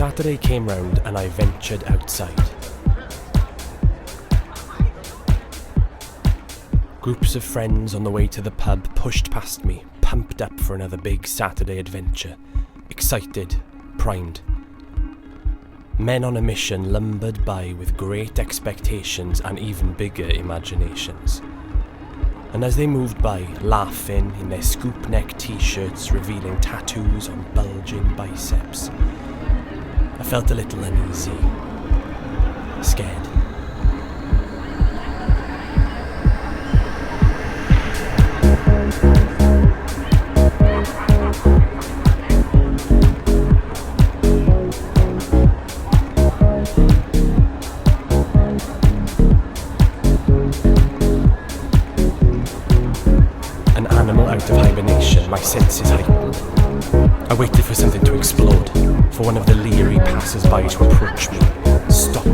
Saturday came round and I ventured outside. Groups of friends on the way to the pub pushed past me, pumped up for another big Saturday adventure, excited, primed. Men on a mission lumbered by with great expectations and even bigger imaginations. And as they moved by, laughing in their scoop neck t-shirts revealing tattoos on bulging biceps, I felt a little uneasy, scared. An animal out of hibernation, my senses heightened. I waited for something to explode, for one of the leery passers-by to approach me, stop,